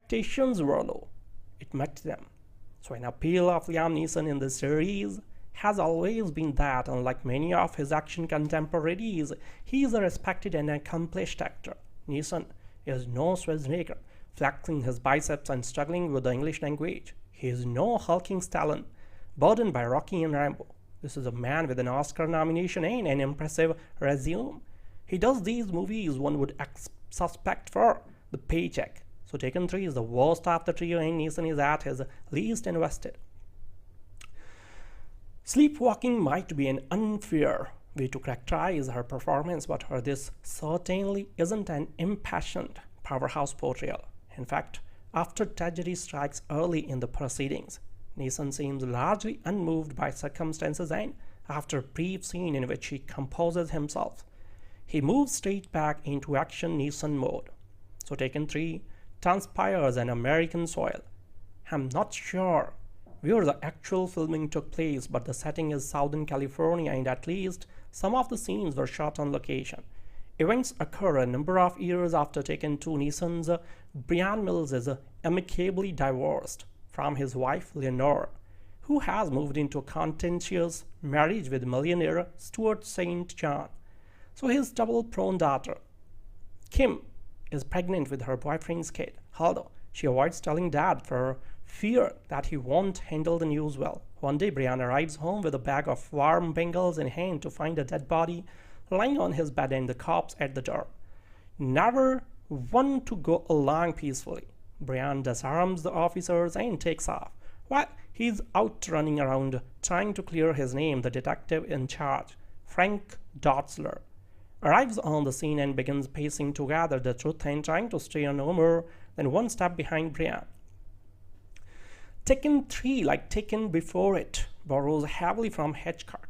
expectations were low, it met them. So an appeal of Liam Neeson in this series has always been that, unlike many of his action contemporaries, he is a respected and accomplished actor. Neeson is no Schwarzenegger, flexing his biceps and struggling with the English language. He is no hulking Stallone, burdened by Rocky and Rambo. This is a man with an Oscar nomination and an impressive resume. He does these movies one would suspect for the paycheck. So Taken 3 is the worst of the trio and Neeson is at his least invested. Sleepwalking might be an unfair way to characterize her performance, but this certainly isn't an impassioned powerhouse portrayal. In fact, after tragedy strikes early in the proceedings, Neeson seems largely unmoved by circumstances, and after a brief scene in which he composes himself, he moves straight back into action Neeson mode. So Taken 3 transpires on American soil. I'm not sure where the actual filming took place, but the setting is Southern California and at least some of the scenes were shot on location. Events occur a number of years after Taken 2. Neeson's Brian Mills is amicably divorced from his wife Leonore, who has moved into a contentious marriage with millionaire Stuart St. John. So his double-grown daughter, Kim, is pregnant with her boyfriend's kid, although she avoids telling dad for fear that he won't handle the news well. One day, Brian arrives home with a bag of warm Bengals in hand to find a dead body lying on his bed and the cops at the door. Never one to go along peacefully. Brian disarms the officers and takes off. While he's out running around trying to clear his name, the detective in charge, Frank Dotzler, arrives on the scene and begins piecing together the truth and trying to stay no more than one step behind Brian. Taken 3, like Taken before it, borrows heavily from Hitchcock.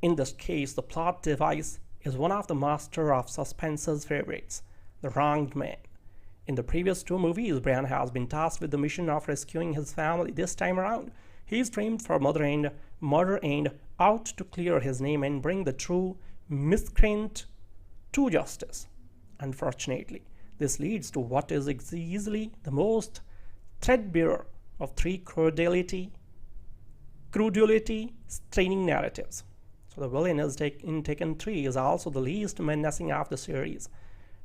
In this case, the plot device is one of the master of suspense's favorites, the wronged man. In the previous 2 movies, Brian has been tasked with the mission of rescuing his family. This time around, he is framed for murder and out to clear his name and bring the true miscreant to justice. Unfortunately, this leads to what is easily the most threadbare of 3 credulity, straining narratives. So the villain in Taken 3 is also the least menacing of the series.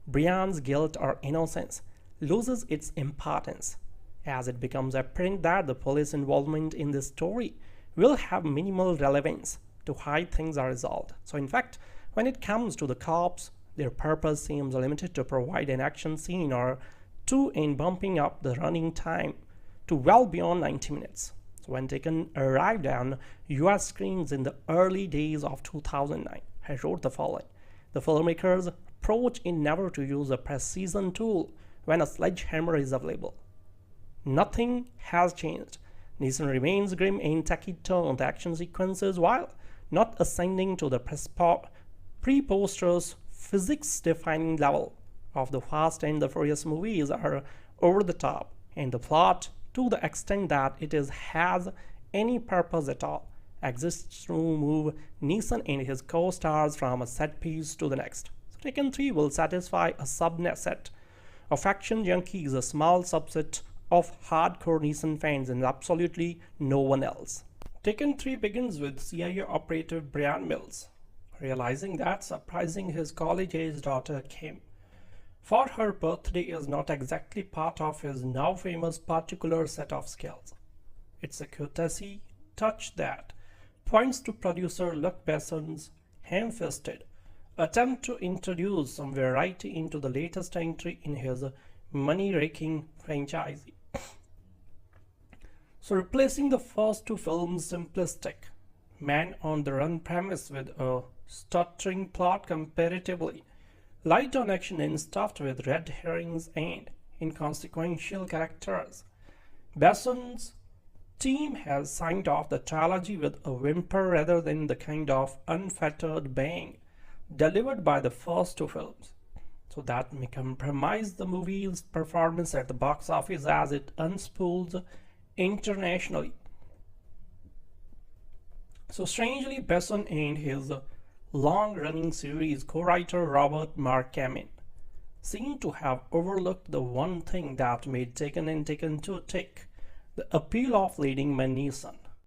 Brian's guilt or innocence loses its importance as it becomes apparent that the police involvement in this story will have minimal relevance to how things are resolved. So in fact, when it comes to the cops, their purpose seems limited to provide an action scene or 2 in bumping up the running time to well beyond 90 minutes. So when Taken arrived on US screens in the early days of 2009, I wrote the following: the filmmakers' approach is never to use a precision tool when a sledgehammer is available. Nothing has changed. Neeson remains grim and taciturn. The action sequences, while not ascending to the preposterous physics-defining level of the Fast and the Furious movies, are over the top, and the plot, to the extent that it has any purpose at all, exists to move Neeson and his co-stars from a set piece to the next. So Taken 3 will satisfy a subset of action junkies, a small subset of hardcore Neeson fans, and absolutely no one else. Taken 3 begins with CIA operative Brian Mills realizing that surprising his college-age daughter Kim for her birthday is not exactly part of his now famous particular set of skills. It's a courtesy touch that points to producer Luc Besson's ham-fisted attempt to introduce some variety into the latest entry in his money-raking franchise. So replacing the first 2 films' simplistic man-on-the-run premise with a stuttering plot comparatively light on action and stuffed with red herrings and inconsequential characters, Besson's team has signed off the trilogy with a whimper rather than the kind of unfettered bang delivered by the first 2 films. So that may compromise the movie's performance at the box office as it unspools internationally. So strangely, Besson and his long-running series co-writer Robert Mark Kamin seem to have overlooked the one thing that made Taken and Taken 2 tick: the appeal of leading man Neeson.